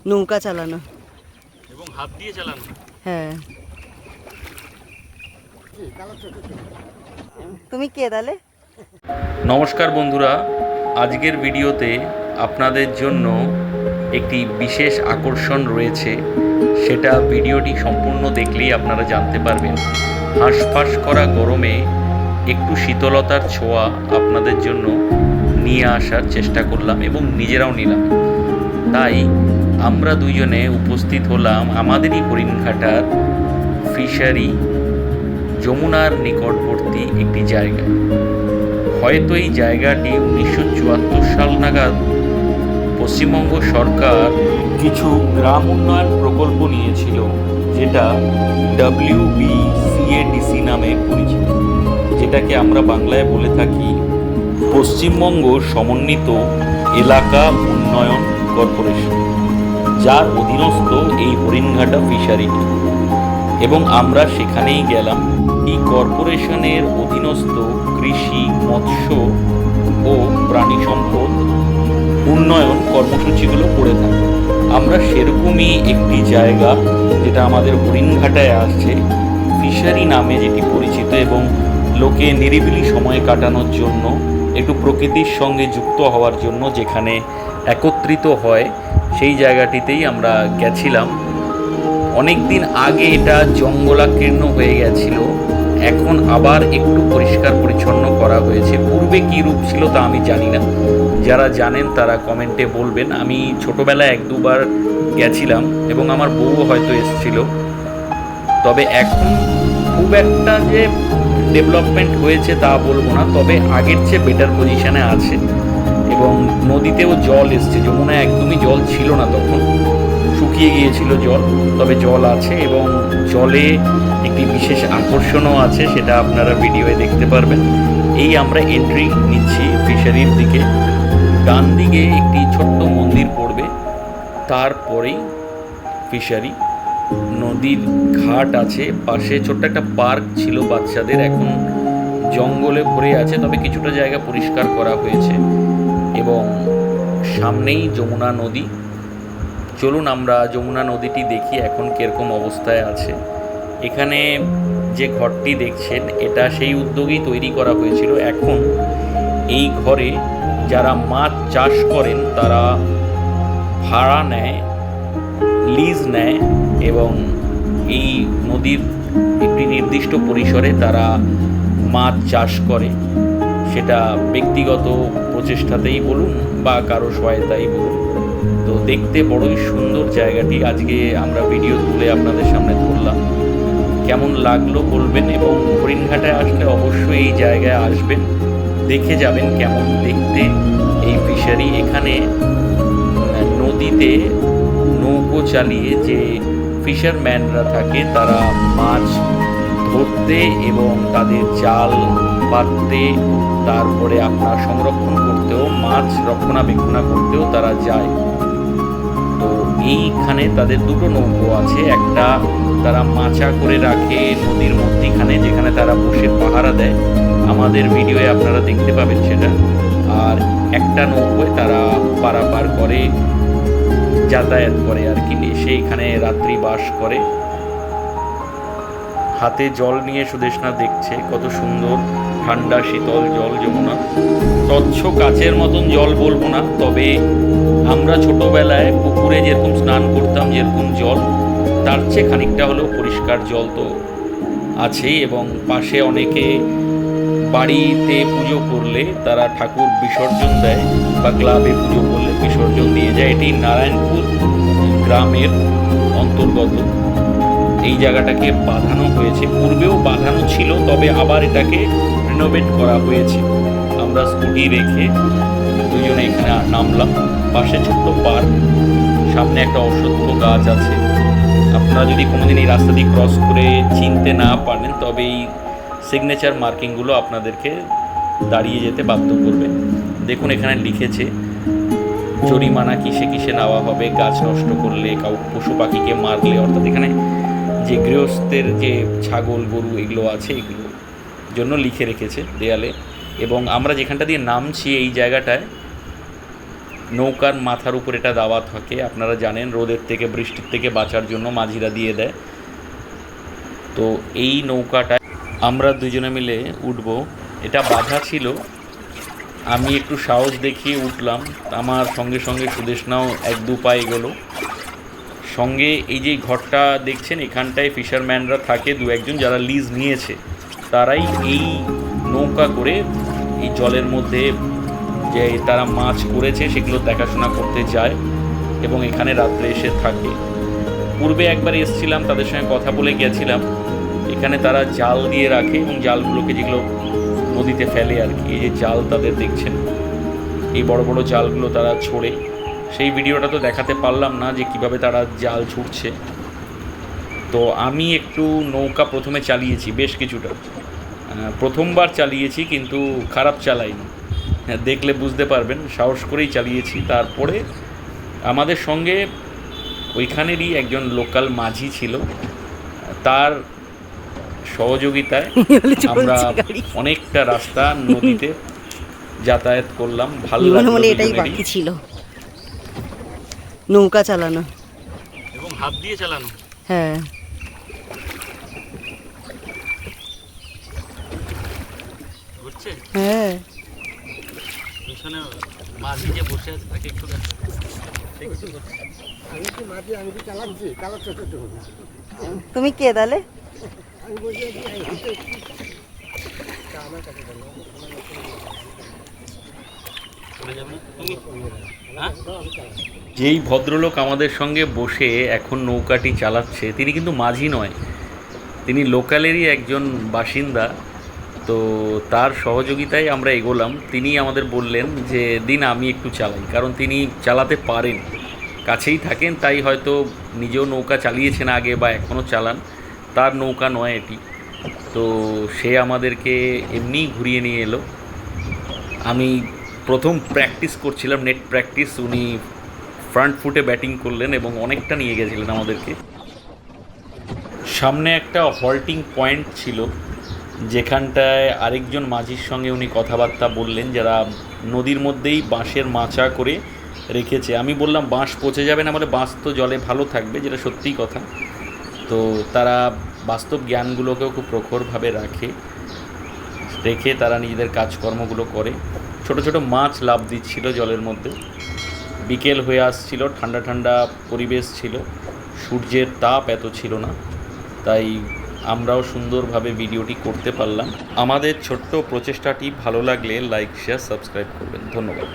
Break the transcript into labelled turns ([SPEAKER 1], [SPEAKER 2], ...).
[SPEAKER 1] নৌকা চালানো
[SPEAKER 2] এবং হাত দিয়ে চালানো।
[SPEAKER 1] হ্যাঁ। তুমি কে তাহলে?
[SPEAKER 2] নমস্কার বন্ধুরা, আজকের ভিডিওতে আপনাদের জন্য একটি বিশেষ আকর্ষণ রয়েছে। সেটা ভিডিওটি সম্পূর্ণ দেখলেই আপনারা জানতে পারবেন। হাঁসফাঁস করা গরমে একটু শীতলতার ছোঁয়া আপনাদের জন্য নিয়ে আসার চেষ্টা করলাম এবং নিজেরাও নিলাম। তাই আমরা দুজনে উপস্থিত হলাম আমাদেরই হরিণঘাটার ফিশারি যমুনার নিকটবর্তী একটি জায়গায়। হয়তো এই জায়গাটি 1974 সাল নাগাদ পশ্চিমবঙ্গ সরকার কিছু গ্রাম উন্নয়ন প্রকল্প নিয়েছিল, যেটা WBCADC নামে পরিচিত, যেটাকে আমরা বাংলায় বলে থাকি পশ্চিমবঙ্গ সমন্বিত এলাকা উন্নয়ন কর্পোরেশন, যার অধীনস্থ এই হরিণঘাটা ফিশারিটি। এবং আমরা সেখানেই গেলাম। এই কর্পোরেশনের অধীনস্থ কৃষি, মৎস্য ও প্রাণী সম্পদ উন্নয়ন কর্মসূচিগুলো করে থাকে। আমরা সেরকমই একটি জায়গা, যেটা আমাদের হরিণঘাটায় আসছে, ফিশারি নামে যেটি পরিচিত এবং লোকে নিরিবিলি সময় কাটানোর জন্য, একটু প্রকৃতির সঙ্গে যুক্ত হওয়ার জন্য যেখানে একত্রিত হয়, সেই জায়গাটিতেই আমরা গেছিলাম। অনেক দিন আগে এটা জঙ্গলাকীর্ণ হয়ে গেছিল, এখন আবার একটু পরিষ্কার পরিচ্ছন্ন করা হয়েছে। পূর্বে কী রূপ ছিল তা আমি জানি না, যারা জানেন তারা কমেন্টে বলবেন। আমি ছোটোবেলায় 1-2 বার গেছিলাম এবং আমার বউও হয়তো এসেছিল। তবে এখন খুব একটা যে ডেভেলপমেন্ট হয়েছে তা বলবো না, তবে আগের চেয়ে বেটার পজিশনে আছে এবং নদীতেও জল এসছে। যমুনায় একদমই জল ছিল না, তখন শুকিয়ে গিয়েছিল জল, তবে জল আছে এবং জলে একটি বিশেষ আকর্ষণও আছে, সেটা আপনারা ভিডিওয়ে দেখতে পারবেন। এই আমরা এন্ট্রি নিচ্ছি ফিশারির দিকে। ডান দিকে একটি ছোট্ট মন্দির পড়বে, তারপরেই ফিশারি। নদীর ঘাট আছে, পাশে ছোট্ট একটা পার্ক ছিল বাচ্চাদের, এখন জঙ্গলে ভরে আছে, তবে কিছুটা জায়গা পরিষ্কার করা হয়েছে এবং সামনেই যমুনা নদী। চলুন আমরা যমুনা নদীটি দেখি এখন কীরকম অবস্থায় আছে। এখানে যে ঘরটি দেখছেন, এটা সেই উদ্যোগেই তৈরি করা হয়েছিল। এখন এই ঘরে যারা মাছ চাষ করেন তারা ভাড়া নেয়, লিজ নেয় এবং এই নদীর একটি নির্দিষ্ট পরিসরে তারা মাছ চাষ করে। সেটা ব্যক্তিগত প্রচেষ্টাতেই বলুন বা কারো সহায়তাই বলুন। তো দেখতে বড়ই সুন্দর জায়গাটি। আজকে আমরা ভিডিও তুলে আপনাদের সামনে ধরলাম। কেমন লাগলো বলবেন এবং হরিণঘাটায় আসলে অবশ্যই এই জায়গায় আসবেন, দেখে যাবেন কেমন দেখতে এই ফিশারি। এখানে নদীতে নৌকো চালিয়ে যে ফিশারম্যানরা থাকে, তারা মাছ ধরতে এবং তাদের জাল পাততে, তারপরে আপনার সংরক্ষণ করতেও, মাছ রক্ষণাবেক্ষণা করতেও তারা যায়। তো এইখানে তাদের 2টো নৌকো আছে। একটা তারা মাচা করে রাখে নদীর মধ্যিখানে, যেখানে তারা বসে পাহারা দেয়, আমাদের ভিডিওয়ে আপনারা দেখতে পাবেন সেটা। আর একটা নৌকোয় তারা পারাপার করে, যাতায়াত করে আর কি, সেইখানে রাত্রি বাস করে। হাতে জল নিয়ে সুদেশনা দেখছে কত সুন্দর ঠান্ডা শীতল জল যমুনা। স্বচ্ছ কাচের মতন জল বলবো না, তবে আমরা ছোটবেলায় পুকুরে যেরকম স্নান করতাম, যেরকম জল, তার চেয়ে খানিকটা হলেও পরিষ্কার জল তো আছেই। এবং পাশে অনেকে বাড়িতে পুজো করলে তারা ঠাকুর বিসর্জন দেয় বা ক্লাবে পুজো করলে বিসর্জন দিয়ে যায়। এটি নারায়ণপুর গ্রামের অন্তর্গত। এই জায়গাটাকে বাঁধানো হয়েছে, পূর্বেও বাঁধানো ছিল, তবে আবার এটাকে রিনোভেট করা হয়েছে। আমরা স্কুটি রেখে দুজনে এখানে নামলাম। পাশে ছোট্ট পার্ক, সামনে একটা অশ্বত্থ গাছ আছে। আপনারা যদি কোনোদিন এই রাস্তা দিয়ে ক্রস করে চিনতে না পারেন, তবে এই সিগনেচার মার্কিংগুলো আপনাদেরকে দাঁড়িয়ে যেতে বাধ্য করবে। দেখুন এখানে লিখেছে জরিমানা কিসে কিসে নেওয়া হবে গাছ নষ্ট করলে, পশু পাখিকে মারলে, অর্থাৎ এখানে যে গৃহস্থের যে ছাগল গরু এগুলো আছে, এগুলোর জন্য লিখে রেখেছে দেয়ালে। এবং আমরা যেখানটা দিয়ে নামছি, এই জায়গাটায় নৌকার মাথার উপর এটা দেওয়া থাকে, আপনারা জানেন রোদের থেকে বৃষ্টির থেকে বাঁচার জন্য মাঝিরা দিয়ে দেয়। তো এই নৌকাটা আমরা দুজনে মিলে উঠবো। এটা বাঁধা ছিল, আমি একটু সাহস দেখিয়ে উঠলাম, আমার সঙ্গে সঙ্গে সুদেষ্ণাও 1-2 পা এগোলো। সঙ্গে এই যে ঘরটা দেখছেন এখানটায় ফিশারম্যানরা থাকে, 2-1 জন যারা লিজ নিয়েছে, তারাই এই নৌকা করে এই জলের মধ্যে যে তারা মাছ করেছে সেগুলো দেখাশোনা করতে যায় এবং এখানে রাত্রে এসে থাকে। পূর্বে একবার এসেছিলাম, তাদের সঙ্গে কথা বলে গেছিলাম। এখানে তারা জাল দিয়ে রাখে এবং জালগুলোকে যেগুলো নদীতে ফেলে আর কি, এই যে জাল তাদের দেখছেন, এই বড় বড় জালগুলো তারা ছোড়ে। সেই ভিডিওটা তো দেখাতে পারলাম না যে কিভাবে তারা জাল ছুটছে। তো আমি একটু নৌকা প্রথমে চালিয়েছি, বেশ কিছুটা, প্রথমবার চালিয়েছি কিন্তু খারাপ চালাইনি, দেখলে বুঝতে পারবেন, সাহস করেই চালিয়েছি। তারপরে আমাদের সঙ্গে ওইখানেরই একজন লোকাল মাঝি ছিল, তার সহযোগিতায় আমরা অনেকটা রাস্তা নদীতে যাতায়াত করলাম। ভালো লাগলো,
[SPEAKER 1] এটাই বাকি ছিল, নৌকা চালানো
[SPEAKER 2] এবং হাত দিয়ে চালানো।
[SPEAKER 1] হ্যাঁ,
[SPEAKER 2] বুঝছে?
[SPEAKER 1] হ্যাঁ,
[SPEAKER 2] পিছনে মাঝি যে বসে আছে তাকে একটু
[SPEAKER 1] তুমি কে তাহলে?
[SPEAKER 2] যেই ভদ্রলোক আমাদের সঙ্গে বসে এখন নৌকাটি চালাচ্ছে তিনি কিন্তু মাঝি নয়, তিনি লোকালেরই একজন বাসিন্দা। তো তার সহযোগিতায় আমরা এগোলাম। তিনি আমাদের বললেন যে দিন আমি একটু চালাই, কারণ তিনি চালাতে পারেন, কাছেই থাকেন, তাই হয়তো নিজেও নৌকা চালিয়েছেন আগে বা এখনও চালান, তার নৌকা নয় এটি। তো সে আমাদেরকে এমনিই ঘুরিয়ে নিয়ে এলো। আমি প্রথম প্র্যাকটিস করছিলাম, নেট প্র্যাকটিস, উনি ফ্রন্ট ফুটে ব্যাটিং করলেন এবং অনেকটা নিয়ে গেছিলেন আমাদেরকে। সামনে একটা হল্টিং পয়েন্ট ছিল, যেখানটায় আরেকজন মাঝির সঙ্গে উনি কথাবার্তা বললেন, যারা নদীর মধ্যেই বাঁশের মাচা করে রেখেছে। আমি বললাম বাঁশ পচে যাবে না, বলে বাঁশ তো জলে ভালো থাকবে, যেটা সত্যিই কথা। তো তারা বাস্তব জ্ঞানগুলোকেও খুব প্রখরভাবে রেখে তারা নিজেদের কাজকর্মগুলো করে। ছোট ছোট মাছ লাফ দিচ্ছিল জলের মধ্যে। বিকেল হয়ে আসছিল, ঠান্ডা ঠান্ডা পরিবেশ ছিল, সূর্যের তাপ এত ছিল না, তাই আমরাও সুন্দরভাবে ভিডিওটি করতে পারলাম। আমাদের ছোট্ট প্রচেষ্টাটি ভালো লাগলে লাইক, শেয়ার, সাবস্ক্রাইব করবেন। ধন্যবাদ।